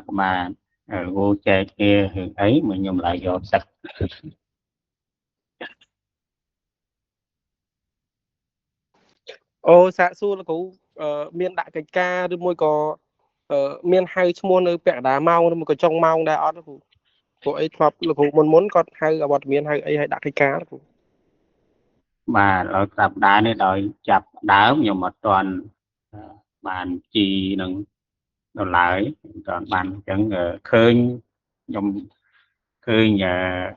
mà vô chơi kia thì ấy mà nhung lại vô sạch ô xã xu là cũng miền đại cái ca rồi môi có miền hay mua nơi bẹt đá mau nó có trong mau đá đó của ấy thọp là cũng muốn còn hay ở bọt miền hay ấy hay đại cái cá đó mà ở tập đá này đòi chập đá nhiều một tuần bàn chi nâng nó lại còn bàn chẳng khơi nhung khơi nhà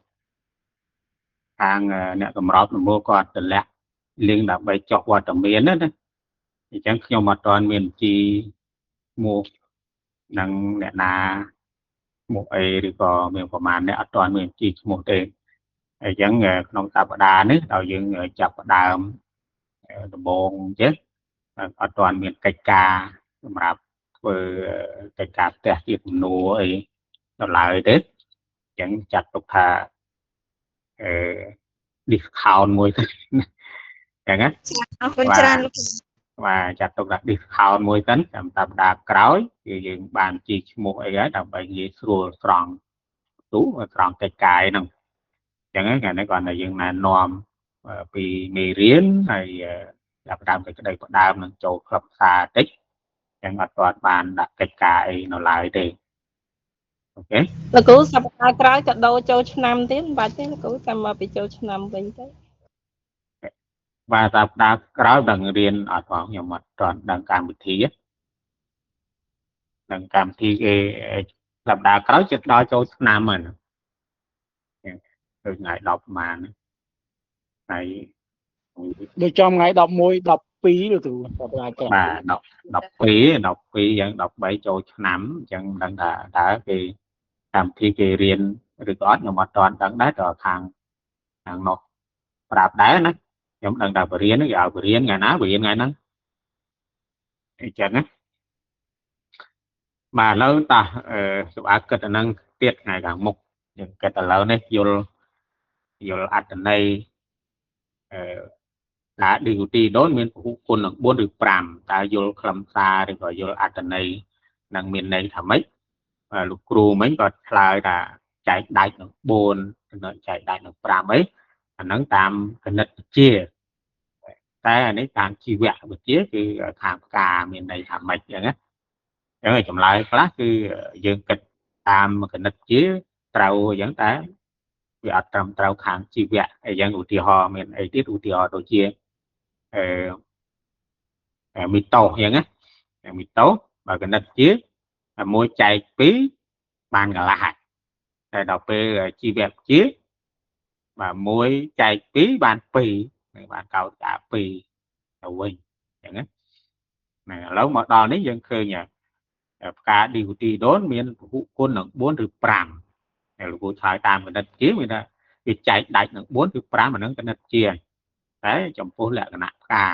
hàng nè cầm rót mua quạt từ lẹ liên lạc bay chọc qua tầm miền đó thì chẳng nhiều một tuần miền chi mua nâng nè na một ấy thì có miền của màn nè toàn miền chi một tiền chẳng nông tập đá nữa đầu dương chập đá bồn chứ ở toàn miền cây cà mà vừa cây cà tẹt ít nụ ấy nó lại đấy chẳng chặt tục thà đi khao mùi chẳng á và chặt tục đặt đi khao mùi tấn làm tập đà cõi thì dừng bàn chỉ một ấy đó đồng bệnh gì sùa tròn tú và tròn cây cài nè chẳng á ngày nay còn là dừng là nòm vì mì riến hay đạp đàm cái đây có đàm nâng chỗ khắp xa tích chẳng ở toàn bàn đặt cây cài nó lại đi ok là cứ sắp ai trái cả đôi châu năm tiếng bà thế cứ cầm mà bị châu năm vậy thế và tập đà cõi bằng riêng ở toàn nhiều mặt toàn đằng cam bị thí đằng cam thi cái tập đà cõi chết đó châu năm mình từ ngày đọc mà ngày được trong ngày đọc môi đọc phí được từ bà đọc phí vẫn đọc bảy châu năm chẳng đang đã cái làm thi cái riêng được có nhưng mà toàn đang đá trở hàng hàng nọ đạp đá nó giống đang đạp riêng nó gạo riêng ngày ná riêng ngày nắng chẳng á mà lâu ta chụp ác cái năng tiết ngày càng mục những cái tờ lâu này vô vô ăn này đã điều trị đốn miền quân là bốn được pram ta vô khăm xa rồi gọi vô ăn này năng miền này thầm mấy và lục cừu mấy còn lại là chạy đại nó buồn nó chạy đại nó pram ấy nắng tam cái nứt chia cái này tam chi vẹt một chia thì thảm cà miền này thảm mạch vậy á rồi trong lại khácคือយើងគិតតាមគណិតជាត្រូវយ៉ាងតែវាអត់ត្រឹមត្រូវខាងជីវៈអីយ៉ាងឧទាហរណ៍មានអីទៀតឧទាហរណ៍ដូចជាមីតូយ៉ាងណាមីតូបើគណិតជាមួយចែកពីរបានកន្លះតែដល់ពេលជីវៈជាបាទមួយចែកពីរបានពីរបានកោតតាពីរទៅវិញយ៉ាងណាឥឡូវមកដល់នេះយើងឃើញការឌីវទីដូនមានពហុគុណនឹង4ឬ5ហើយលោកគ្រូឆ្លើយតាមគណិតជាមានថាវាចែកដាច់នឹង4គឺ5អានឹងគណិតជាតែចំពោះលក្ខណៈផ្កា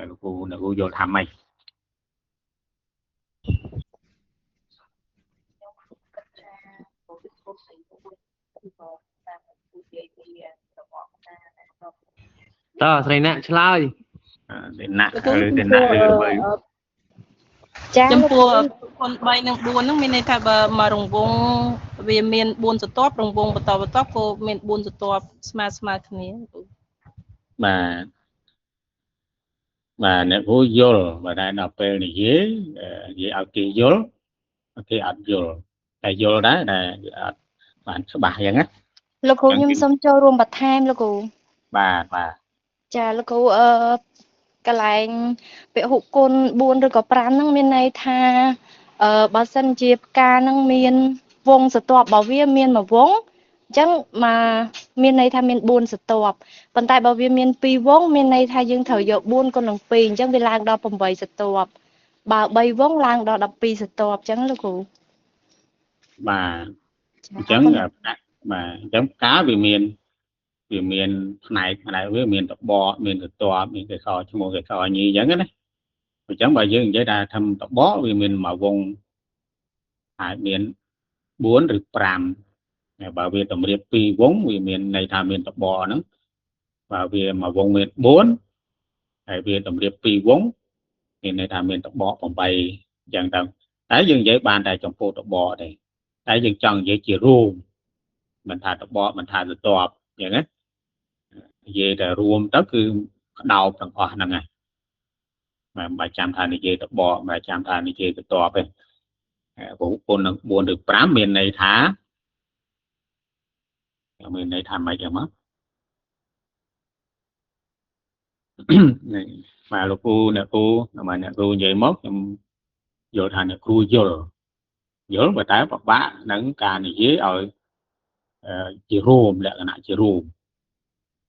លោកគ្រូយល់ថាម៉េចតើស្រីណាក់ឆ្លើយណាក់ឬទៅណាក់ឬបើចំពោះគុណ3និង4ហ្នឹងមានន័យថាបើមករង្វង់វាមាន4ស្រទាប់រង្វង់បន្តក៏មាន4ស្រទាប់ស្មើគ្នាបាទអ្នកគ្រូយល់បើតែដល់ពេលនិយាយឲ្យគេយល់គេអត់យល់តែយល់ដែរតែអត់បានច្បាស់អញ្ចឹងណាលោកគ្រូខ្ញុំសូមចូលរួមបន្ថែមលោកគ្រូបាទចាលោកគ្រូកន្លែងពហុគុណ4ឬក៏5ហ្នឹងមានន័យថាបើសិនជាផ្កាហ្នឹងមានវងស្រទាប់របស់វាមានមួយវងអញ្ចឹងមានន័យថាមាន4ស្រទាប់ប៉ុន្តែបើវាមាន2វងមានន័យថាយើងត្រូវយក4គុណនឹង2អញ្ចឹងវាឡើងដល់8ស្រទាប់បើ3វងឡើងដល់12ស្រទាប់អញ្ចឹងលោកគ្រូបាទអញ្ចឹងបាទអញ្ចឹងផ្កាវាមានផ្នែកវាមានតបមានស្រទាប់មានកសឈ្មោះកសញីអញ្ចឹងណាអញ្ចឹងបើយើងនិយាយថាធំតបវាមានមួយវងអាចមាន4ឬ5បើវាតម្រៀប2វងវាមានន័យថាមានតបហ្នឹងបើវាមួយវងមាន4ហើយវាតម្រៀប2វងមានន័យថាមានតប8អញ្ចឹងទៅ តែយើងនិយាយបានតែចំពោះតបទេតែយើងចង់និយាយជារួមមិនថាតបមិនថាទតបអញ្ចឹងណានិយាយតែរួមទៅគឺក្តោបទាំងអស់ហ្នឹងហើយមិនបាច់ចាំថានិយាយតបមិនបាច់ចាំថានិយាយទតបទេព្រោះគុណនឹង4ឬ5មានន័យថាមានន័យថាម៉េចហ្នឹងមកបាទលោកគ្រូអ្នកគ្រូនិយាយមកខ្ញុំយល់ថាអ្នកគ្រូយល់បើតែពិបាកនឹងការនិយាយឲ្យជារួមលក្ខណៈជារួម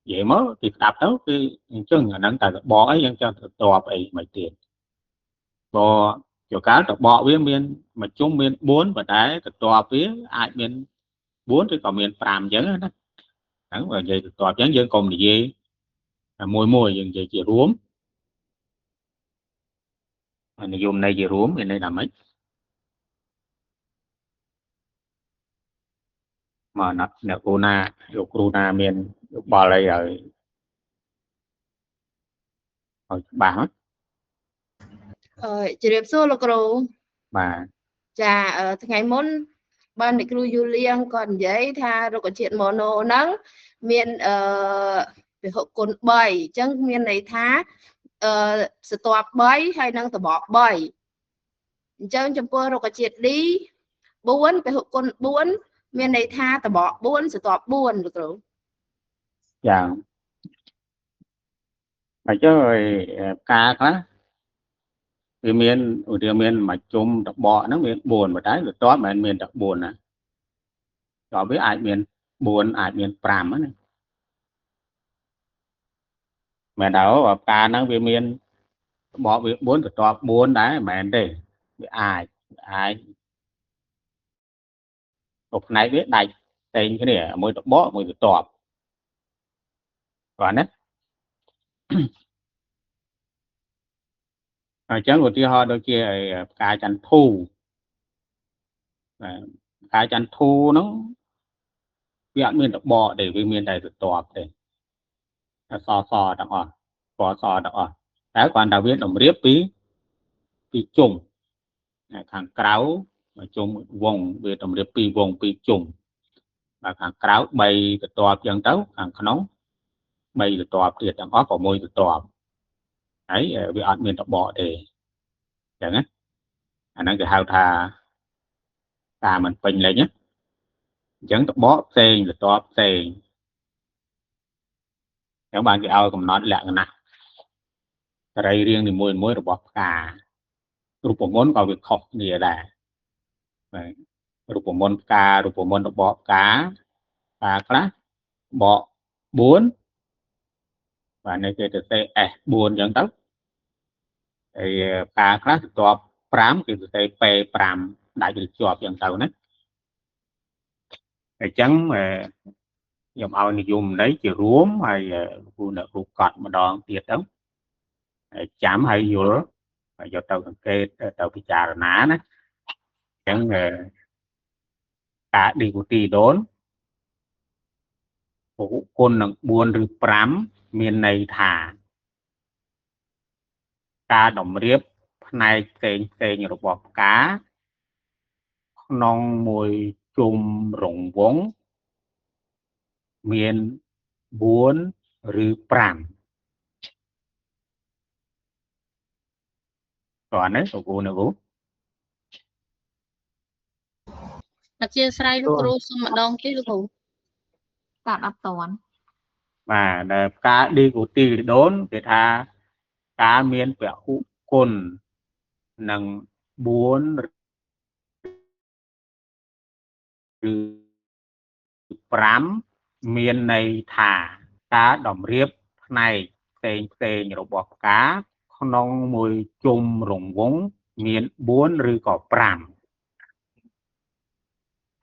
និយាយមកទីស្ដាប់ទៅគឺអញ្ចឹងអាហ្នឹងតែតបអីយើងចង់ទៅតបអីមិនទៀតបើជួនកាលតបវាមានមួយជុំមាន4ប៉ុន្តែតបវាអាចមាន4ឬក៏មាន5អញ្ចឹងណាហ្នឹងបើនិយាយតបអញ្ចឹងយើងកុំនិយាយមួយយើងនិយាយជារួមនិយមន័យជារួមមានន័យថាម៉េចមកអ្នកគ្រូណាលោកគ្រូណាមានយោបល់អីឲ្យច្បាស់ជម្រាបសួរលោកគ្រូ បាទ ចាថ្ងៃមុនបានអ្នកគ្រូយូលៀងគាត់និយាយថារុក្ខជាតិម៉ូណូហ្នឹងមានពហុគុណ3អញ្ចឹងមានន័យថាស្ទាប់3ហើយនឹងតប3អញ្ចឹងចំពោះរុក្ខជាតិ D 4ពហុគុណ4មានន័យថាតប4ស្ទាប់4លោកគ្រូយ៉ាងអញ្ចឹងការខ្លះវាមានមួយជុំតបហ្នឹងមាន4ប៉ុន្តែវាតបមិនមានតែ4ណាតបវាអាចមាន4អាចមាន5ណាមែនដែរការហ្នឹងវាមានតបវា4ទៅតប4ដែរមិនមែនទេវាអាចទៅផ្នែកវាដាច់ផ្សេងគ្នាមួយតបមួយទៅតបបាទណាអញ្ចឹងឧទាហរណ៍ដូចជាផ្កាចន្ទធូផ្កាចន្ទធូហ្នឹងវាអត់មានតបទេវាមានតែទៅតបទេសទាំងអស់ពណ៌សទាំងអស់តែគ្រាន់តែវាតម្រៀបពីជុំខាងក្រៅជុំវងវាតម្រៀបពីវងពីជុំបាទខាងក្រៅ3ទៅតបចឹងទៅខាងក្នុង3ទៅតបទៀតទាំងអស់6ទៅតបហើយវាអត់មានតបទេចឹងណាអាហ្នឹងគេហៅថាការមិនពេញលេញណាអញ្ចឹងតបផ្សេងទៅតបផ្សេងចឹងបានគេឲ្យកំណត់លក្ខណៈសរីរាង្គនីមួយៗរបស់ផ្ការូបមន្តក៏វាខុសគ្នាដែរបាទរូបមន្តផ្ការូបមន្តរបស់ផ្កាខ្លះបក4បាទនេះគេទៅសេ S4 អញ្ចឹងទៅហើយផ្កាខ្លះទៅតប5គេទៅសេ P5 ដាច់ឬជាប់អញ្ចឹងទៅណាអញ្ចឹងខ្ញុំឲ្យនិយមន័យជារួមហើយគ្រូអ្នកគ្រូកត់ម្ដងទៀតទៅចាំហើយយល់យកទៅសង្កេតទៅពិចារណាណាអញ្ចឹងការឌីកូទីដូនពហុគុណនឹង4ឬ5មានន័យថាការតម្រៀបផ្នែកផ្សេងរបស់ផ្កាក្នុងមួយជុំរង្វង់មាន4ឬ5តើនេះលោកគ្រូអធិស្ឋានលោកគ្រូសុំម្ដងទៀតលោកគ្រូតាមអត់តន់បាទផ្កាឌីកូទីដូនគេថាការមានពហុគុណនឹង4ឬ5មានន័យថាការតម្រៀបផ្នែកផ្សេងរបស់ផ្កាក្នុងមួយជុំរង្វង់មាន4ឬក៏5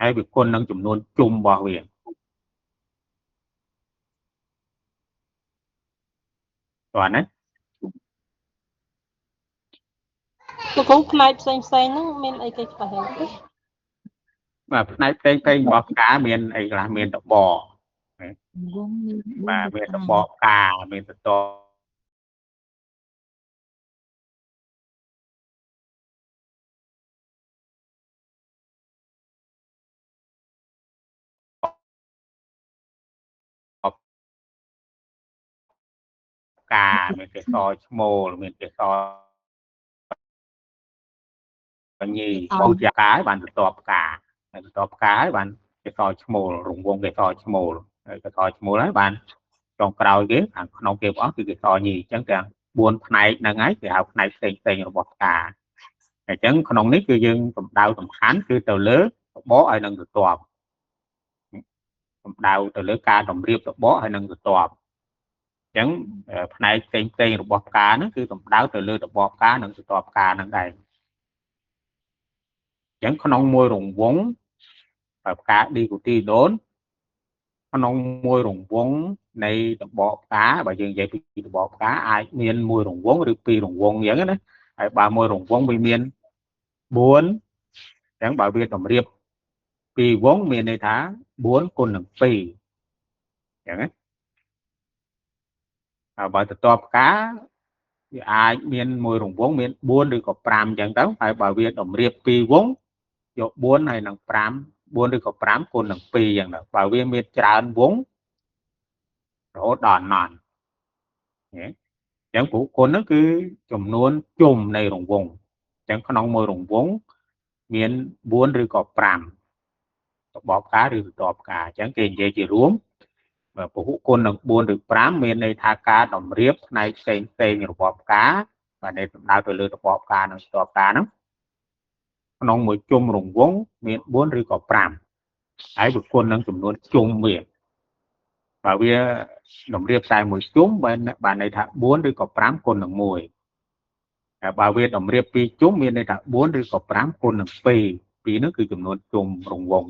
ហើយវាគុណនឹងចំនួនជុំរបស់វាតើណាលោកគ្រូផ្នែកផ្សេងហ្នឹងមានអីគេច្បាស់ទេបាទផ្នែកផ្សេងរបស់ផ្កាមានអីខ្លះមានតបបាទមានតបផ្កាមានត cá miền cái sò small miền cái sò nhì bao giờ cái bạn tọp cá bạn cái sò small rụng vông cái sò small đấy bạn trong cào ghế hàng nông nghiệp đó thì cái sò nhì chẳng hạn buôn này là ngay thì học này tiền rồi bọt cá chẳng nông nít cư dân đào tầm khán cư tàu lớn bó ai nâng được tọp đào tàu lớn ca đồng riệp bó ai nâng được tọp chẳng này tiền rồi bọt cá nó cứ đào tàu lớn bọt cá nâng được tọp cá nâng đây chẳng nông môi rụng vốn và cá đi của ti đốn nông môi rụng vốn này bọt cá bà dương vậy thì bọt cá ai miên môi rụng vốn được pi rụng vốn vậy đó bà môi rụng vốn bị miên bốn chẳng bảo viên đồng riệp pi vốn miên này thá bốn con nâng pi chẳng bà tự tọp cá ai miên môi rụng vốn miên bốn được có pram chẳng đó phải bảo viên đồng riệp pi vốn dụ bốn này nâng pram bốn được có pram con nâng pi chẳng đó bảo viên miên tràn vốn rổ đòn nòn chẳng của con nó cứ chùm luôn chùm này rụng vùng chẳng có nông môi rụng vốn miền buôn rồi có pram bỏ cá rồi tọp cá chẳng kề dễ chỉ rúm và của con nông buôn được pram miền này tha cá đồng riếp này xây nhiều bỏ cá và đây đào từ lừa bỏ cá nó tọp cá nó nông môi chùm rụng vốn miền buôn rồi có pram ấy của con nông chùm luôn chùm miền và bây đồng riệp sai mùi chúng bên bạn này thả 4 ឬក៏ 5 គុណនឹង 1 បើវាđồng riệp 2 ជុំមានន័យថា 4 ឬក៏ 5 គុណនឹង 2 2 នោះគឺចំនួនជុំរង្វង់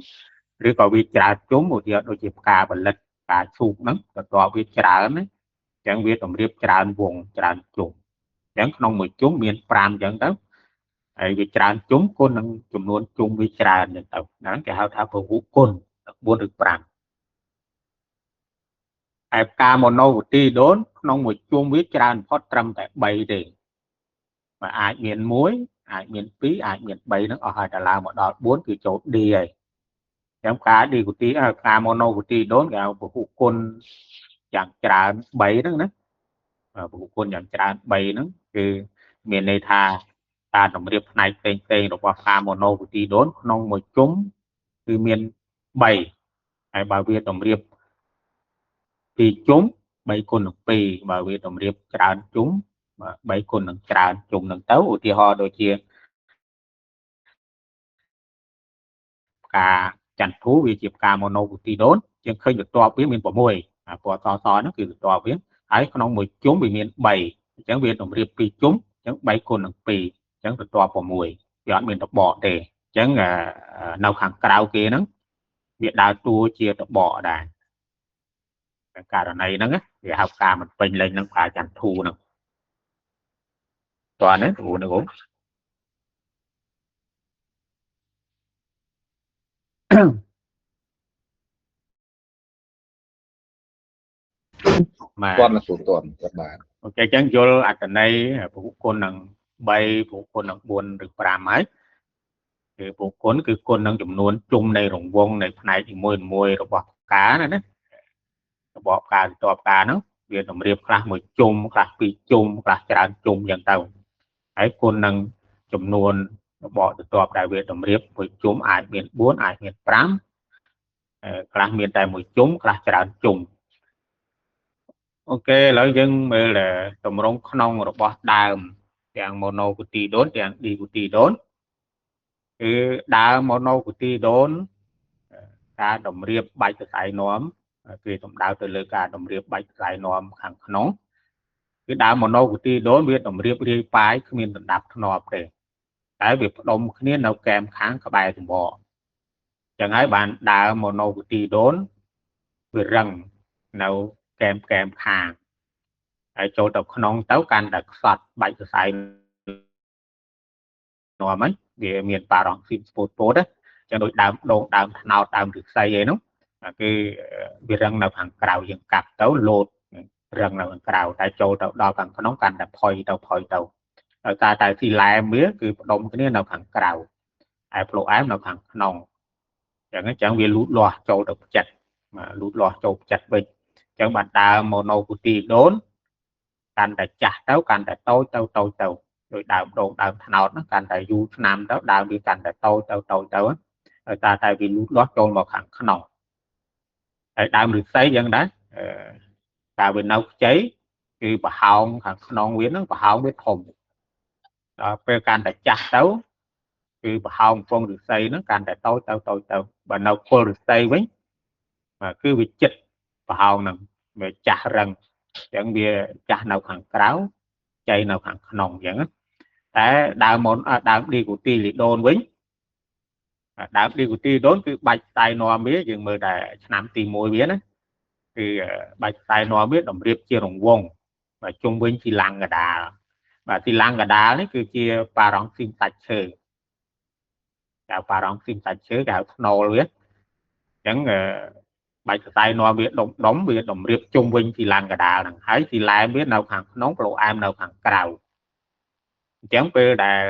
ឬក៏វាច្រើនជុំឧទាហរណ៍ដូចជាផ្កាផលិតផ្កាឈូកហ្នឹងក៏តើវាច្រើនណាអញ្ចឹងវាđồng riệpច្រើនវងច្រើនជុំអញ្ចឹងក្នុងមួយជុំមាន 5 អញ្ចឹងទៅហើយវាច្រើនជុំគុណនឹងចំនួនជុំវាច្រើនអញ្ចឹងទៅហ្នឹងគេហៅថាពហុគុណ 4 ឬ 5ឯផ្កាម៉ូណូវទីដូនក្នុងមួយជុំវាច្រើនផុតត្រឹមតែ 3 ទេmà ai miền muối ai miền phí ai miền bay nó ở hai là một đợt 4 คือ chỗ đi rồi em cá đi của tí cá mono của tí đốn gạo của cụ côn chẳng tràn bay đó nữa của côn chẳng tràn bay nóคือmiền này tha ta đồng riệp này tên được vào cá mono của tí đốn trong một chúng từ miền bay hay bảo việt đồng riệp thì chúng bay côn được pi bảo việt đồng riệp tràn chúng bảy con nâng tràn trùng nâng tấu thì họ đôi chia cả chăn thú vì chịp cả mono của tí đốn nhưng khơi được to với miền bỏ mùi của to nóคือto với ấy con mùi chúng bị miền bảy chẳng viên đồng riệp pi chúng chẳng bảy con nâng pi chẳng được to bỏ mùi chọn miền độc bỏ để chẳng nào hàng cao kia nó việc đào tua chia độc bỏ đà cả này nó thì học cả mình bình lên nó phải chăn thú nữa toàn đấy vụ này cũng mà toàn là số toàn các bạn ok chẳng vô ở đây phụ con nâng bay phụ con nâng buồn được làm ấy thì phụ con cứ con nâng chùm luôn chung này rồng vông này thì mùi rồi bỏ cá này đấy bỏ cá to cá nó việc đồng riệp là một chung là pi chung là tràn chung dần tàu ấy con nâng chùm luôn bỏ được to đại việt đồng riệp một chung ai miền 4 ai miền 5 là miền tại một chúng là tràn chung ok lợi dân mới là tầm rong non rồi bỏ đàm dạng mono của tì đốn dạng đi của tì đốn cứ đà mono của tì đốn cả đồng riệp bạch tại nóm cứ tầm đào từ lời cả đồng riệp bạch tại nóm hàng nóng cứ đà mono của tì đốn biết đồng riệp đi phái cứ miền đạp nọp để cái việc đồng khi nào kèm kháng các bài từ bỏ chẳng ấy bạn đà mono của tì đốn về rừng nào kèm hàng chỗ tập non tấu can đặc sọt bảy từ sai nó mấy vì miền Bà Răng phim sport đó cho đội đam nào đam được xây vậy nó cái vì răng nào hàng cào dừng cặp tấu lột răng nào hàng cào tại chỗ tập đo bằng nó can đặc phơi tàu ở tại thì lại míaคือđông cái nào hàng cào ai pro ám nào hàng non chẳng vì lút loa chỗ tập chặt mà lút loa chỗ chặt bên chẳng bạn ta mono của tì đốn កាន់តែចាស់ទៅកាន់តែតូចទៅដោយដើមដូងដើមថ្នោតកាន់តែយូរឆ្នាំទៅដើមវាកាន់តែតូចទៅដោយសារតែវាលូតលាស់ចូលមកខាងក្នុងហើយដើមឫស្សីយ៉ាងដែរតែវានៅខ្ចីគឺប្រហោងខាងក្នុងវាហ្នឹងប្រហោងវាធំដល់ពេលកាន់តែចាស់ទៅគឺប្រហោងពងឫស្សីហ្នឹងកាន់តែតូចទៅបើនៅគល់ឫស្សីវិញគឺវាចិត្តប្រហោងហ្នឹងវាចាស់រឹងអញ្ចឹងវាចាស់នៅខាងក្រៅចៃនៅខាងក្នុងអញ្ចឹងតែដើមឌីគូទីលីដូនវិញដើមឌីគូទីលីដូនគឺបាច់ខ្សែនាំវាយើងមើលតែឆ្នាំទី1វាណាគឺបាច់ខ្សែនាំវាតម្រៀបជារង្វង់បាទជុំវិញទីឡាំងកដាលបាទទីឡាំងកដាលនេះគឺជាប៉ារ៉ង់ស៊ីមសាច់ឈើគេហៅប៉ារ៉ង់ស៊ីមសាច់ឈើគេហៅថ្នូលវាអញ្ចឹងបាច់ខ្សែនាំវាដុំវាតម្រៀបជុំវិញទីឡាំងកដាលហ្នឹងហើយទីឡែមវានៅខាងក្នុងប្លូអែមនៅខាងក្រៅអញ្ចឹងពេលដែល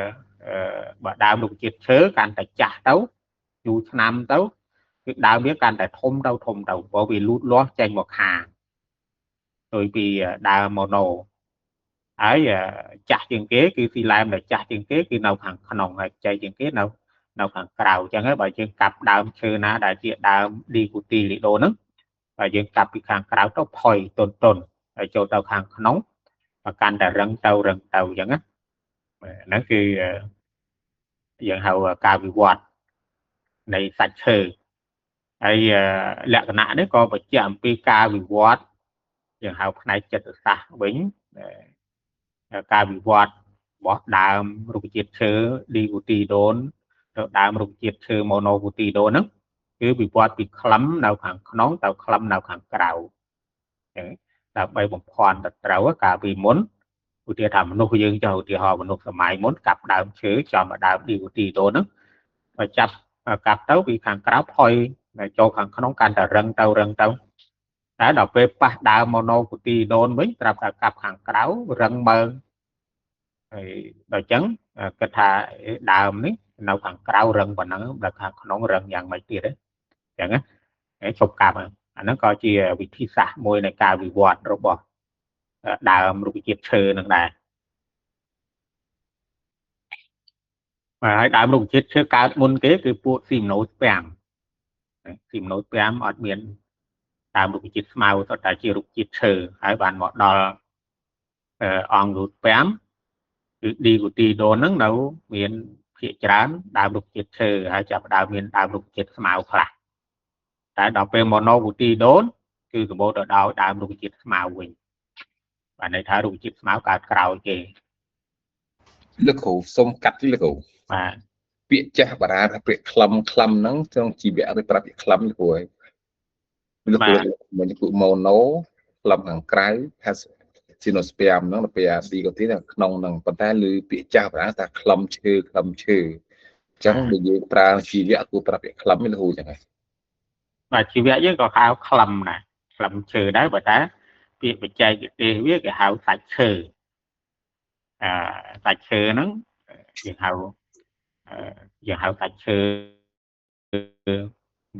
បើដើមរុក្ខជាតិឈើកាន់តែចាស់ទៅយូរឆ្នាំទៅគឺដើមវាកាន់តែធំទៅព្រោះវាលូតលាស់ចេញមកខាងដោយពីដើមម៉ូណូហើយចាស់ជាងគេគឺទីឡែមដែលចាស់ជាងគេគឺនៅខាងក្នុងហើយចៃជាងគេនៅខាងក្រៅអញ្ចឹងហើយបើយើងកាប់ដើមឈើណាដែលជាដើមឌីគូទីលីដូហ្នឹងបើយើងកាប់ពីខាងក្រៅទៅផុយទន់ហើយចូលទៅខាងក្នុងបើកាន់តែរឹងទៅអញ្ចឹងណាហ្នឹងគឺយើងហៅការវិវត្តនៃសាច់ឈើហើយលក្ខណៈនេះក៏បញ្ជាក់អំពីការវិវត្តយើងហៅផ្នែកចិត្តសាស្ត្រវិញការវិវត្តរបស់ដើមរុក្ខជាតិឈើឌីគូទីដូនទៅដើមរុក្ខជាតិឈើម៉ូណូគូទីដូនហ្នឹងគឺវិវត្តពីក្លឹមនៅខាងក្នុងទៅក្លឹមនៅខាងក្រៅអញ្ចឹងដើម្បីបំភាន់ទៅត្រូវកាលពីមុនឧទាហរណ៍ថាមនុស្សយើងចុះឧទាហរណ៍មនុស្សសម័យមុនកាប់ដើមឈើចំដើមឌីគូទីដូនហ្នឹងបើចាប់កាប់ទៅពីខាងក្រៅផុយចូលខាងក្នុងកាន់តែរឹងទៅតែដល់ពេលប៉ះដើមម៉ូណូគូទីដូនវិញប្រាប់ថាកាប់ខាងក្រៅរឹងមើងហើយដល់អញ្ចឹងគិតថាដើមនេះនៅខាងក្រៅរឹងប៉ុណ្ណឹងដល់ខាងក្នុងរឹងយ៉ាងម៉េចទៀតទេអញ្ចឹងណាជប់កាប់អាហ្នឹងក៏ជាវិធីសាស្ត្រមួយនៃការវិវត្តរបស់ដើមរុក្ខជាតិឈើនឹងដែរហើយដើមរុក្ខជាតិឈើកើតមុនគេគឺពួកស៊ីមណូស្ពាំអត់មានដើមរុក្ខជាតិស្មៅសុទ្ធតែជារុក្ខជាតិឈើហើយបានមកដល់អង្គរូតស្ពាំគឺឌីគូទីដូនហ្នឹងនៅមានភាគច្រើនដើមរុក្ខជាតិឈើហើយចាប់ដើមមានដើមរុក្ខជាតិស្មៅខ្លះតែដល់ពេលម៉ូណូគូទីដូនគឺសម្បូរទៅដោយដើមរុក្ខជាតិស្មៅវិញបានន័យថារុក្ខជាតិស្មៅកើតក្រោយគេលោកគ្រូសុំកាត់លោកគ្រូបាទពាក្យចាស់បារាថាពាក្យក្លឹមហ្នឹងក្នុងជីវៈទៅប្រាប់ពាក្យក្លឹមលោកគ្រូហើយលោកគ្រូមិនពួកម៉ូណូក្លឹមខាងក្រៅថាស៊ីណូស្ពាមហ្នឹងទៅពេលឌីកូទីនៅក្នុងហ្នឹងប៉ុន្តែឮពាក្យចាស់បារាថាក្លឹមឈើអញ្ចឹងបើយើងប្រើជីវៈគួរប្រាប់ពាក្យក្លឹមលោកគ្រូចឹងហើយបាទជីវៈយើងក៏ហៅក្លឹមដែរក្លឹមឈើដែរបើតែពាក្យបច្ចេកទេសវាគេហៅសាច់ឈើសាច់ឈើហ្នឹងយើងហៅសាច់ឈើ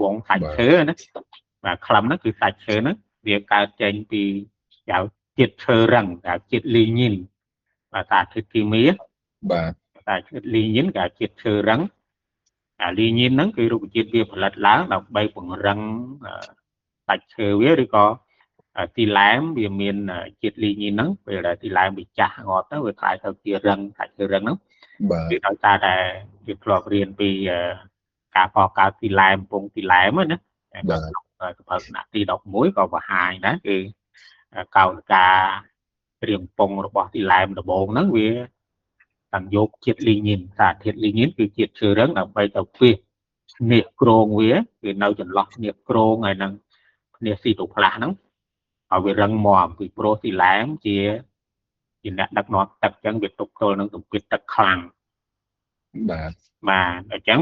វងសាច់ឈើណាបាទក្លឹមហ្នឹងគឺសាច់ឈើហ្នឹងវាកើតចេញពីហៅជាតិឈើរឹងហៅជាតិលីញ៉ីនបាទសារធាតុគីមីបាទសារធាតុលីញ៉ីនគេហៅជាតិឈើរឹងលីញ៉ីនហ្នឹងគឺរុក្ខជាតិវាផលិតឡើងដើម្បីពង្រឹងសាច់ឈើវាឬក៏ទីឡែមវាមានជាតិលីញ៉ីនហ្នឹងពេលដែលទីឡែមវាចាស់ងាប់ទៅវាខ្លាយទៅជារឹងសាច់ឈើរឹងហ្នឹងបាទគឺដោយសារតែវាធ្លាប់រៀនពីការកកើតទីឡែមពងទីឡែមណាបាទសភៅថ្នាក់ទី11ក៏បង្ហាញដែរគឺកោណការរៀងពងរបស់ទីឡែមដំបូងហ្នឹងវាតាំងយកជាតិលីញ៉ីនសារធាតុលីញ៉ីនគឺជាតិឈើរឹងដើម្បីទៅពីស្នៀកក្រងវាគឺនៅចន្លោះស្នៀកក្រងហើយនឹងស្នៀកស៊ីតូផ្លាស់ហ្នឹងឲ្យវារឹងមាំពីប្រូទីឡែមជាអ្នកដឹកនាំទឹកអញ្ចឹងវាទប់ទល់នឹងសម្ពាធទឹកខ្លាំងបាទអញ្ចឹង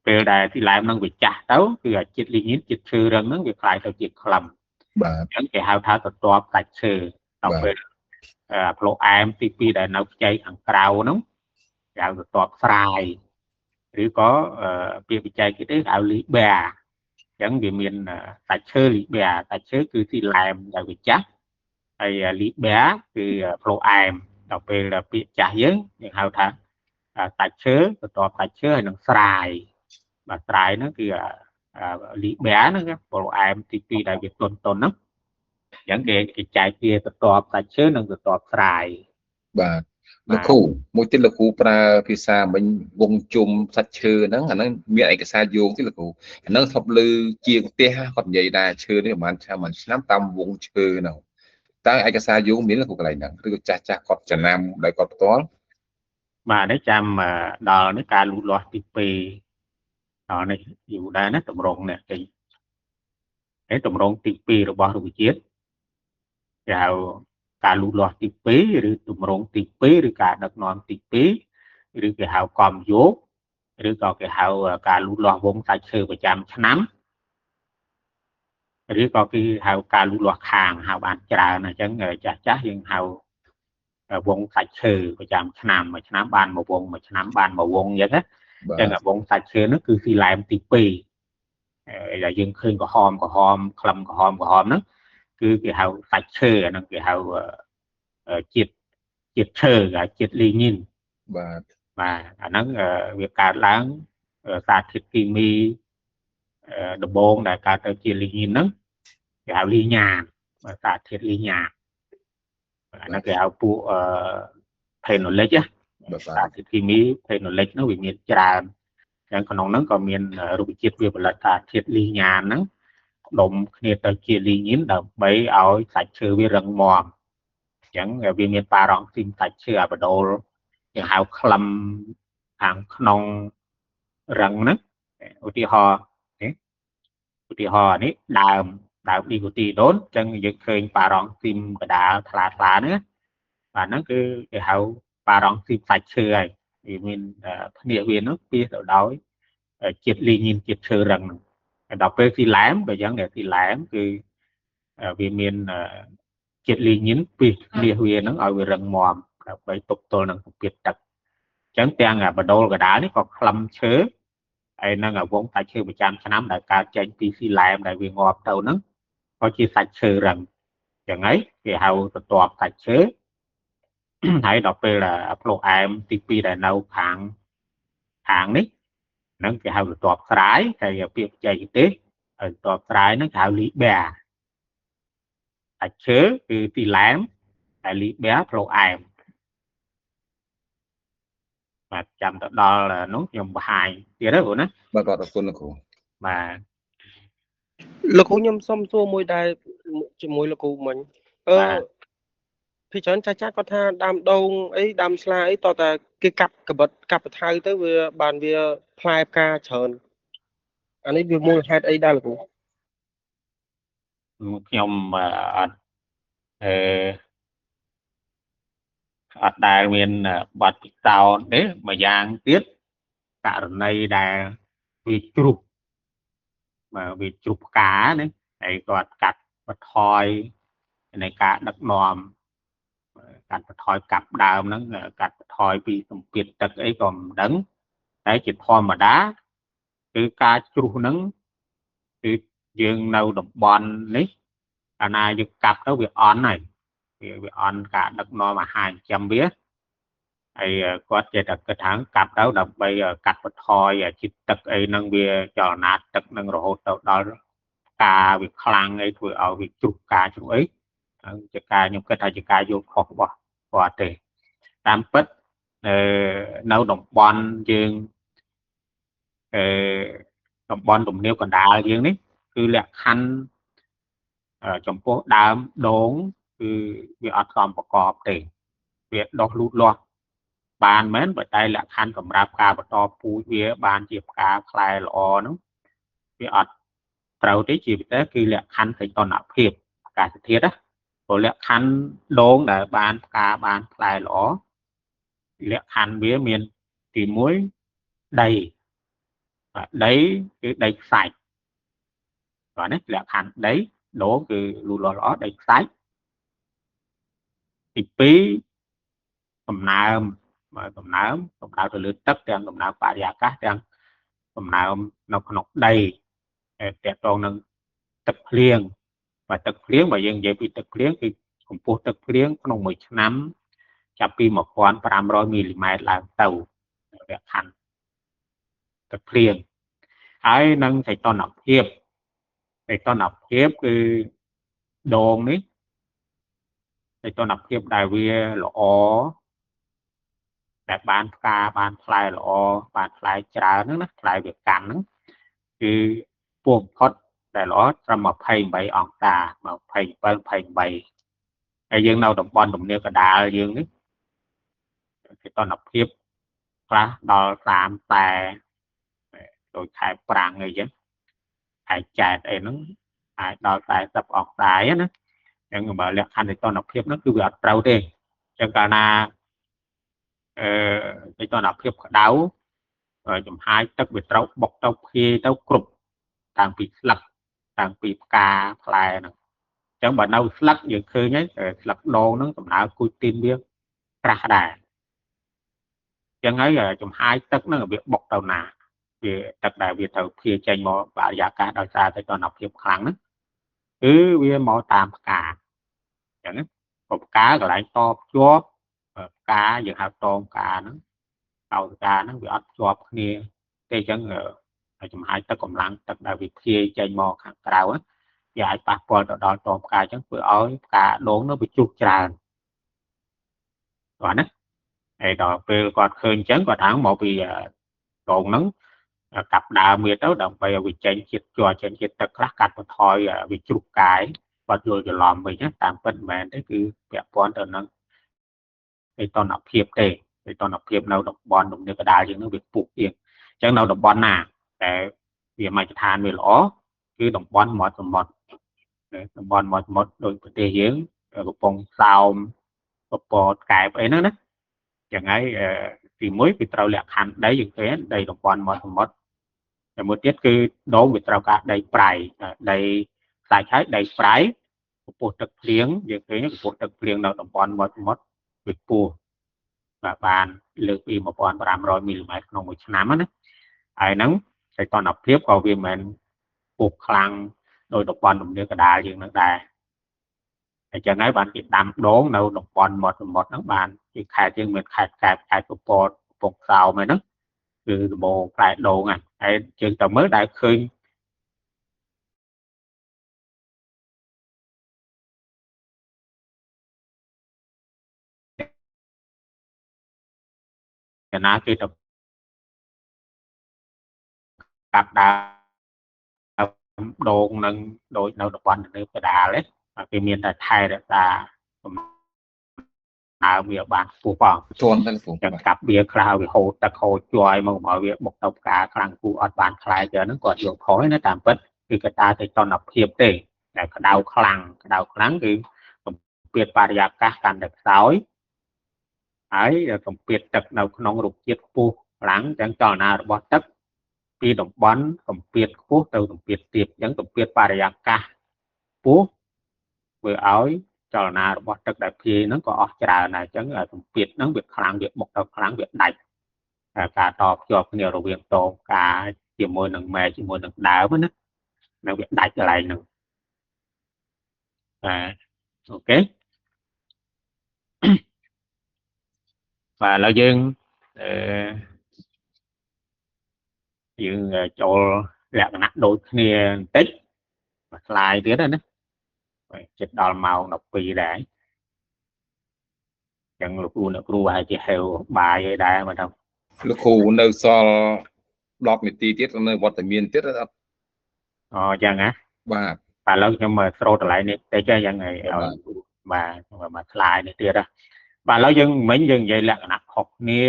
ពេលដែលទីឡែមហ្នឹងវាចាស់ទៅគឺអាជាតិលីញ៉ីនជាតិឈើរឹងហ្នឹងវាคล้ายទៅជាក្លឹមបាទអញ្ចឹងគេហៅថាទទាប់សាច់ឈើដល់ពេលផ្លូអែមទី2ដែលនៅខ្ចីខាងក្រៅហ្នឹងគេហៅទទាប់ស្រាយឬក៏ពាក្យបច្ចេកទេសហៅលីប៊ែអញ្ចឹងវាមានសាច់ឈើលីប៊ែសាច់ឈើគឺទីឡែមដែលវាចាស់ hay lý bé cứ flow am đọc về là bị trả dưỡng nhưng hào thà tại chớ tọt tại chớ hay nó xài mà xài nó cứ lý bé nó cái flow am thì tuy đại việt tuần tuần nó những cái trái kia tọt tại chớ nó tọt xài បាទលោកគ្រូមួយទៀតលោកគ្រូប្រើភាសាមិញវងជុំសាច់ឈើហ្នឹងអាហ្នឹងមានឯកសារយោងទេលោកគ្រូអាហ្នឹងធ្លាប់លើជាងផ្ទះគាត់និយាយដែរឈើនេះប្រហែលឆ្នាំតាមវងឈើហ្នឹងតើឯកសារយោងមានលោកគ្រូកន្លែងហ្នឹងឬក៏ចាស់គាត់ចំណាំដោយគាត់ផ្ទាល់ mà đấy chăm đò nó ca lụt lọt tí pì đò này dù đây nó tầm rộng nè cái tầm rộng tí pì rồi bỏ rồi chết rồi ca lụt lọt tí pì rồi tầm rộng tí pì rồi cả đất non tí pì rồi cái hào còm dốt rồi có cái hào ca lụt lọt vốn tại sư và chăm nắm rồi có cái hào ca lụt lọt hàng hào bàn trà này chẳng chắc nhưng hào vốn sạch sư và chạm nằm mà nắm bàn một vốn mà nắm bàn một vốn vậy đó cho là vốn sạch sư nó cứ phi làm tí pì là dân khơi có hòm khầm có hòm nó cứ cái hào sạch sư nó cái hào chiết sư là chiết ly nhìn mà nó việc cả láng xa thịt kỳ mi đồ bông là cả tới chiết ly nhìn nó cái hào ly nhàn và xa thịt ly nhàn nó cái áo phụ thầy nó lấy chứ tại thì mi thầy nó lấy nó bị miệt tràn chẳng còn nó còn miền rụi chiết việc là ta thiệt ly nhà nó đồng kia tới chia ly nhím đầu mấy áo sạch chưa với rừng mòn chẳng vì miền ba rong xin sạch chưa ở đâu những áo khăm hàng nông rừng nó ưu tiên họ ní đào đi của tì đốn chẳng dự khơi ba rong xin cái đá thả nữa và nó cứ cái hậu ba rong xin sạch chưa thì mình địa viên nó kia ở đó chiết ly nhìn chiết sơ rằng đọc về thì lãm và giống để thì lãmคือvì mình chiết ly nhìn vì địa viên nó ở về rừng mòm vậy tục tôi nó cũng biết đặc chẳng tiền bà đô cái đá nó có khăm chớ ai nó ở vốn tại chơi 100 năm đại ca trên thì lãm đại vì ngọt đầu nó có chi sạch sơ rằng chẳng ấy thì hậu tọt sạch chớ hãy đọc về là flow am tp đại nâu hàng đấy nó cái hào tọt trái cái việc chạy tế tọt trái nó hào lý bè tại chớ thì lãm tại lý bé pro am mà chăm đó là nó nhầm hài kia đó của nó mà gọi là quân là khổ màលោកគ្រូខ្ញុំសុំសួរមួយដែរជាមួយលោកគ្រូមិញពីច្រើនចាស់គាត់ថាដាំដូងអីដាំស្លាអីតតែគេកាប់កបិតកាប់បថៅទៅវាបានវាផ្លែផ្កាច្រើនអានេះវាមូលហេតុអីដែរលោកគ្រូខ្ញុំអត់ដែលមានបាត់ពិសោធន៍ទេមួយយ៉ាងទៀតករណីដែលវាជ្រុះmà vì chụp cá đấy hay còn cắt và thoi này cá đặc nòm cắt và thoi cặp đào nó cắt thoi vì tổng biệt đặc ấy còn đấng đấy chỉ thoi mà đá cứ cá chụp nắng cứ dương nâu đồng bòn đấy anh ai được cặp đó việc on này việc on cả đặc nòm mà 200 biết hay có thể đặt cái tháng cặp đó đập bây giờ cắt một thoi chỉ tật ấy nâng bia cho nát tật nâng rồi hốt đó cả việc khang ấy thôi ở việc chụp cả chỗ ấy chỉ cả những cái thay chỉ cả vô khó bỏ tệ tam bất nấu đồng bon dương đồng bon đồng nêu còn đá dương đấy cứ lẹ khăn trong phố đám đốn cứ việc ăn cònประกอบ tệ việc đo lút lo bàn mến bởi đây là khăn cầm rạp ca và to phu phía bàn chìa ca khai lọ nó vì ọt trâu tí chỉ tế khi lẹ khăn thì còn nạp hiệp cả thiết á rồi lẹ khăn đốn để bàn ca bàn khai lọ lẹ khăn bía miền thì muối đầy đấy cái đầy sạch và nét lẹ khăn đấy đố cứ lù lọ lọ đầy sạch thì phí cầm nam mà cầm nám từ lưỡi tất đang cầm nám phải giả cát đang cầm nám nó đầy để toàn nâng tập liên và tập liên mà dân dễ bị tập liên thì កម្ពស់ទឹកភ្លៀងក្នុងមួយឆ្នាំចាប់ពី 1500 មីលីម៉ែត្រឡើងទៅលក្ខខណ្ឌទឹកភ្លៀងហើយនឹងសីតុណ្ហភាពគឺដងនេះសីតុណ្ហភាពដែលវាល្អដែលបានផ្កាបានផ្លែល្អបានផ្លែច្រើនហ្នឹងណាផ្លែវាកាន់ហ្នឹងគឺពោះបំផុតដែលល្អត្រឹម28អង្សា27 28ហើយយើងនៅតំបន់ទំនាបកណ្ដាលយើងនេះសីតុណ្ហភាពខ្លះដល់30ដូចខែប្រាំងអីចឹងខែចែកអីហ្នឹងអាចដល់40អង្សាឯណាអញ្ចឹងបើលក្ខខណ្ឌសីតុណ្ហភាពហ្នឹងគឺវាអត់ត្រូវទេអញ្ចឹងកាលណាសីតុណ្ហភាពក្តៅចំហាយទឹកវាត្រូវបុកទៅភាយទៅគ្រប់តាំងពីស្លឹកតាំងពីផ្កាផ្លែហ្នឹងអញ្ចឹងបើនៅស្លឹកយើងឃើញហើយស្លឹកដងហ្នឹងដំណើរគូចទីនវាក្រាស់ដែរអញ្ចឹងហើយចំហាយទឹកហ្នឹងវាបុកទៅណាវាទឹកដែលវាត្រូវភាយចេញមកបរិយាកាសដោយសារសីតុណ្ហភាពខ្លាំងហ្នឹងគឺវាមកតាមផ្កាអញ្ចឹងផ្កាកន្លែងតភ្ជាប់ផ្កាយើងហៅតងផ្កាហ្នឹងតោផ្កាហ្នឹងវាអត់ភ្ជាប់គ្នាទេអញ្ចឹងចំហាយទឹកកម្លាំងទឹកដែលវាភាយចេញមកខាងក្រៅវាអាចប៉ះពាល់ទៅដល់តងផ្កាអញ្ចឹងធ្វើឲ្យផ្កាដងនោះវាជុះច្រើនបាទណាហើយដល់ពេលគាត់ឃើញអញ្ចឹងគាត់ថាមកពីដងហ្នឹងកាប់ដើមវាទៅដើម្បីឲ្យវាចេញជាតិជ័រចេញជាតិទឹកខ្លះកាត់បន្ថយវាជ្រុះកាយគាត់យល់ច្រឡំវិញណាតាមពិតមិនមែនទេគឺពាក់ព័ន្ធទៅនឹងសីតុណ្ហភាពទេសីតុណ្ហភាពនៅតំបន់ទំនាបកណ្ដាលយើងនឹងវាខ្ពស់ជាងអញ្ចឹងនៅតំបន់ណាតែវាមជ្ឈដ្ឋានវាល្អគឺតំបន់មាត់សមុទ្រតំបន់មាត់សមុទ្រដូចប្រទេសយើងកំពង់សោមពពតកែបអីហ្នឹងណាចឹងហើយទីមួយគឺត្រូវលក្ខខណ្ឌដីយើងឃើញដីតំបន់មាត់សមុទ្រតែមួយទៀតគឺដងវាត្រូវការដីប្រៃដីខ្សាច់ហើយដីប្រៃកម្ពស់ទឹកភ្លៀងយើងឃើញកម្ពស់ទឹកភ្លៀងនៅតំបន់មាត់សមុទ្រវាខ្ពស់បានលើកពី 1500 មីលីម៉ែត្រក្នុងមួយឆ្នាំណាហើយហ្នឹងសីតុណ្ហភាពក៏វាមិនពុះខ្លាំងដោយតំបន់ទំនាបកណ្ដាលយើងនឹងដែរអញ្ចឹងហើយបានគេដាំដងនៅតំបន់មាត់សមុទ្រហ្នឹងបានជាខេត្តយើងមានខេត្តកែបខេត្តពពតកំពង់សោមហ្នឹងគឺដំបូងផ្លែដងហើយយើងទៅមើលដែលឃើញកណាគេទៅកាប់ដើមដងនឹងដូចនៅតំបន់នៅកណ្ដាលហ្នឹងគេមានតែថែរក្សាដើមវាបានខ្ពស់ផងជន់ទៅចឹងកាប់វាខ្លះវាហូរទឹកហូរជួយមកឲ្យវាបុកទៅផ្កាខ្លាំងគូអត់បានខ្លាយទៅហ្នឹងគាត់យកខុសណាតាមពិតគឺកត្តាសីតុណ្ហភាពទេតែក្តៅខ្លាំងគឺសម្ពាធបរិយាកាសកាន់តែខ្សោយហើយសម្ពាធទឹកនៅក្នុងរុក្ខជាតិខ្ពស់ខ្លាំងអញ្ចឹងចលនារបស់ទឹកពីតំបន់សម្ពាធខ្ពស់ទៅសម្ពាធទាបអញ្ចឹងសម្ពាធបរិយាកាសខ្ពស់ធ្វើឲ្យចលនារបស់ទឹកដែលភាយហ្នឹងក៏អស់ច្រើនដែរអញ្ចឹងសម្ពាធហ្នឹងវាខ្លាំងវាបុកទៅខ្លាំងវាដាច់ការតភ្ជាប់គ្នារវាងតងផ្កាជាមួយនឹងមែកជាមួយនឹងដើមណានឹងវាដាច់កន្លែងហ្នឹងអូខេបាទឥឡូវយើងចូលលក្ខណៈដូចគ្នាបន្តិចមួយស្លាយទៀតណាចិត្តដល់ម៉ោង12ដែរអញ្ចឹងលោកគ្រូហើយជាហៅបាយឯដែរមកទៅលោកគ្រូនៅសល់10នាទីទៀតនៅវត្តមានទៀតអត់អញ្ចឹងណាបាទឥឡូវខ្ញុំស្រោតកន្លែងនេះតិចហ្នឹងហើយបាទមកស្លាយនេះទៀតបាទឥឡូវយើងមិញយើងនិយាយលក្ខណៈខុសគ្នា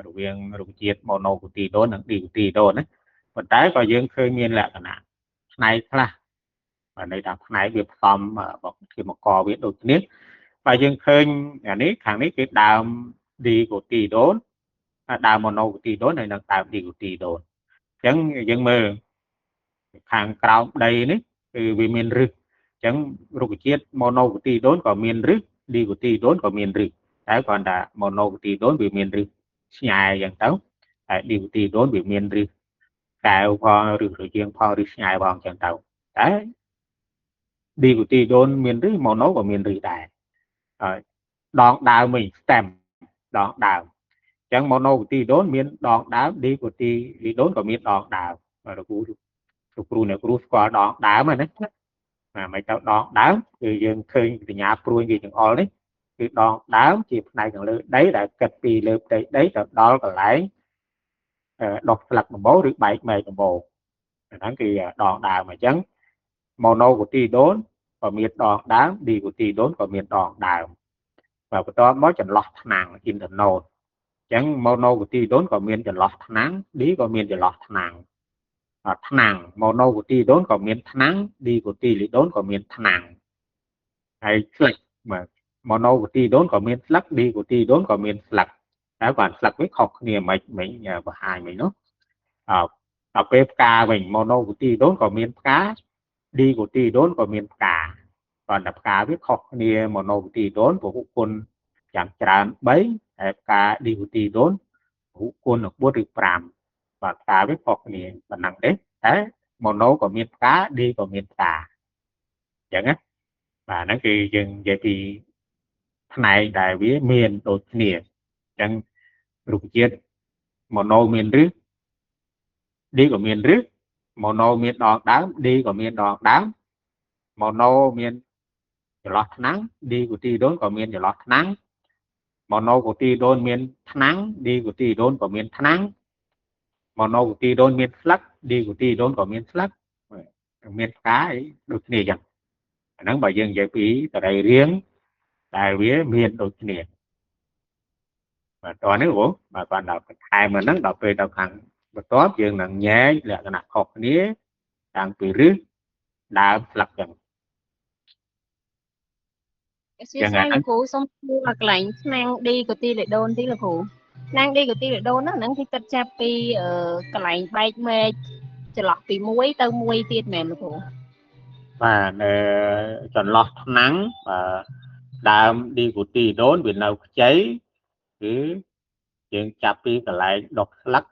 រវាងរុក្ខជាតិ Monocotyledon និង Dicotyledon ណាប៉ុន្តែក៏យើងឃើញមានលក្ខណៈផ្នែកខ្លះបាទន័យថាផ្នែកវាផ្សំជាមកវាដូចគ្នាបាទយើងឃើញអានេះខាងនេះគឺដើម Dicotyledon ដើម Monocotyledon ហើយនិងដើម Dicotyledon អញ្ចឹងយើងមើលខាងក្រោមដីនេះគឺវាមានឫសអញ្ចឹងរុក្ខជាតិ Monocotyledon ក៏មានឫស Dicotyledon ក៏មានឫសតែគ្រាន់តែ Monocotyledon វាមានឫសឆ្ងាយអញ្ចឹងទៅហើយ Dicotyledon វាមានឫសកែវផងឫសរជាងផងឫសឆ្ងាយផងអញ្ចឹងទៅតែ Dicotyledon មានឫស Mono ក៏មានឫសដែរ ដងដើមវិញ stem ដងដើមអញ្ចឹង monocotyledon មានដងដើម dicotyledon ក៏មានដងដើមលោកគ្រូអ្នកគ្រូស្គាល់ដងដើមហ្នឹងណាមិនទៅដងដើមគឺយើងឃើញសញ្ញាព្រួយវាចង្អុលនេះគឺដងដើមជាផ្នែកខាងលើដីដែលគិតពីលើផ្ទៃដីទៅដល់កន្លែងដុះស្លឹកដំបូងឬបែកមែកដំបូងហ្នឹងគឺដងដើមអញ្ចឹង monocotyledon ក៏មានដងដើម dicotyledon ក៏មានដងដើមvàបន្ទាប់មកចន្លោះថ្នាំង internode អញ្ចឹង monocotyledon ក៏មានចន្លោះថ្នាំង D ក៏មានចន្លោះថ្នាំងថ្នាំង monocotyledon ក៏មានថ្នាំង dicotyledon ក៏មានថ្នាំងហើយស្លឹក monocotyledon ក៏មានស្លឹក dicotyledon ក៏មានស្លឹកតែគាត់ស្លឹកវាខុសគ្នាមិនបង្ហាញមិននោះដល់ពេលផ្កាវិញ monocotyledon ក៏មានផ្កា dicotyledon ក៏មានផ្កាcòn làផ្កាវាខុសគ្នា monocotyledon ពហុគុណយ៉ាងច្រើន3ហើយផ្កា dicotyledon ពហុគុណ4ឬ5បាទផ្កាវាខុសគ្នាប៉ុណ្ណឹងទេតែ mono ក៏មានផ្កា D ក៏មានផ្កាអញ្ចឹងណាបាទហ្នឹងគឺយើងនិយាយពីផ្នែកដែលវាមានដូចគ្នាអញ្ចឹងរុក្ខជាតិ mono មានឫស D ក៏មានឫស mono មានដងដើម D ក៏មានដងដើម mono មានចន្លោះថ្នាំង dicotyledon ក៏មានចន្លោះថ្នាំង monocotyledon មានថ្នាំង dicotyledon ក៏មានថ្នាំង monocotyledon មានស្លឹក dicotyledon ក៏មានស្លឹកមានផ្កាអីដូចគ្នាអញ្ចឹងអាហ្នឹងបើយើងនិយាយពីសរីរាង្គដែលវាមានដូចគ្នាបាទតោះនេះបងបាទគាត់ដល់បន្ថែមមកហ្នឹងដល់ពេលទៅខាងបន្ទាប់យើងនឹងញែកលក្ខណៈខុសគ្នាតាំងពីឫសដើមស្លឹកចឹងXin chàoលោកគ្រូសូមសួរកន្លែងឆ្នាំង dicotyledon ទីលោកគ្រូឆ្នាំង dicotyledon ហ្នឹងគឺគិតចាប់ពីកន្លែងបែកមែកចន្លោះពី1ទៅ1ទៀតមែនលោកគ្រូបាទចន្លោះថ្នាំងបាទដើម dicotyledon វានៅខ្ចីគឺយើងចាប់ពីកន្លែងដុះស្លឹក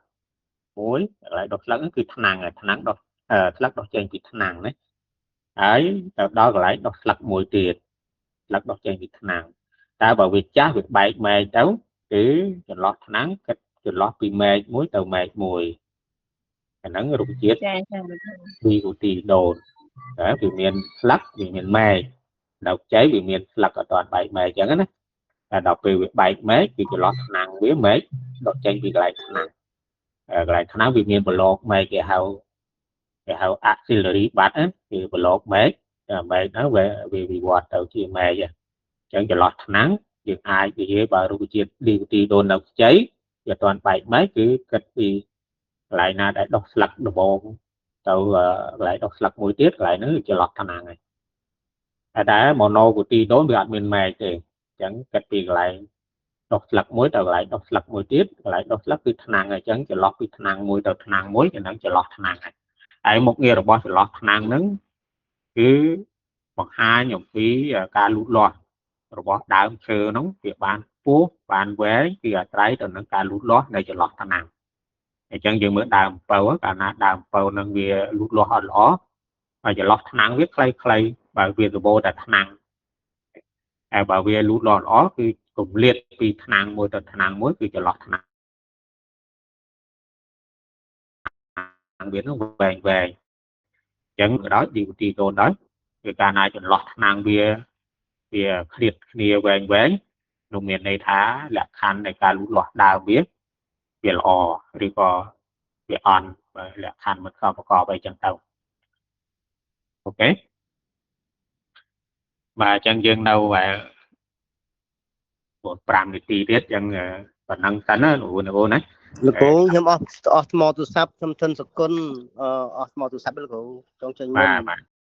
មួយកន្លែងដុះស្លឹកហ្នឹងគឺថ្នាំងហើយថ្នាំងដុះស្លឹកដុះចេញពីថ្នាំងណាហើយទៅដល់កន្លែងដុះស្លឹកមួយទៀតស្លឹកដុះចេញពីថ្នាំងតែបើវាចាស់វាបែកមែកទៅគឺចន្លោះថ្នាំងគិតចន្លោះពីមែកមួយទៅមែកមួយអាហ្នឹងរុក្ខជាតិ dicotyledon តែវាមានស្លឹកវាមានមែកដល់ខ្ចីវាមានស្លឹកអត់ទាន់បែកមែកអញ្ចឹងណាតែដល់ពេលវាបែកមែកគឺចន្លោះថ្នាំងវាមែកដុះចេញពីកន្លែងថ្នាំងកន្លែងថ្នាំងវាមានប្លុកមែកគេហៅ axillary bud គឺប្លុកមែកមែកហ្នឹងវាវិវត្តទៅជាមែកអញ្ចឹងចន្លោះថ្នាំងយើងអាចនិយាយបើរុក្ខជាតិ dicotyledon នៅខ្ចីវាអត់ទាន់បែកមែកគឺគិតពីកន្លែងណាដែលដុះស្លឹកដំបូងទៅកន្លែងដុះស្លឹកមួយទៀតកន្លែងហ្នឹងចន្លោះថ្នាំងហើយតែ monocotyledon វាអត់មានមែកទេអញ្ចឹងគិតពីកន្លែងដុះស្លឹកមួយទៅកន្លែងដុះស្លឹកមួយទៀតកន្លែងដុះស្លឹកគឺថ្នាំងហើយអញ្ចឹងចន្លោះពីថ្នាំងមួយទៅថ្នាំងមួយគឺនឹងចន្លោះថ្នាំងហើយហើយមុខងាររបស់ចន្លោះថ្នាំងហ្នឹងគឺបង្ហាញអំពីការលូតលាស់របស់ដើមឈើហ្នឹងវាបានពោះបានវែងគឺអាស្រ័យទៅនឹងការលូតលាស់នៃចន្លោះថ្នាំងអញ្ចឹងយើងមើលដើមអំពៅកាលណាដើមអំពៅហ្នឹងវាលូតលាស់អត់ល្អហើយចន្លោះថ្នាំងវាខ្លីៗបើវាសម្បូរតែថ្នាំងហើយបើវាលូតលាស់ល្អគឺគម្លាតពីថ្នាំងមួយទៅថ្នាំងមួយគឺចន្លោះថ្នាំងវានឹងវែងអញ្ចឹងក៏ដោយ dicotyledon ដែរគឺកាលណាចន្លោះថ្នាំងវាឃ្លាតគ្នាវែងនោះមានន័យថាលក្ខខណ្ឌនៃការលូតលាស់ដើមវាល្អឬក៏វាអន់លក្ខខណ្ឌមិនស្របប្រកបអីចឹងទៅអូខេបាទអញ្ចឹងយើងនៅ5នាទីទៀតអញ្ចឹងប៉ុណ្ណឹងសិនណាលោកណាលោកគ្រូខ្ញុំអស់ថ្មទូរស័ព្ទខ្ញុំធិនសគុណអស់ថ្មទូរស័ព្ទលោកគ្រូចង់ចេញមុន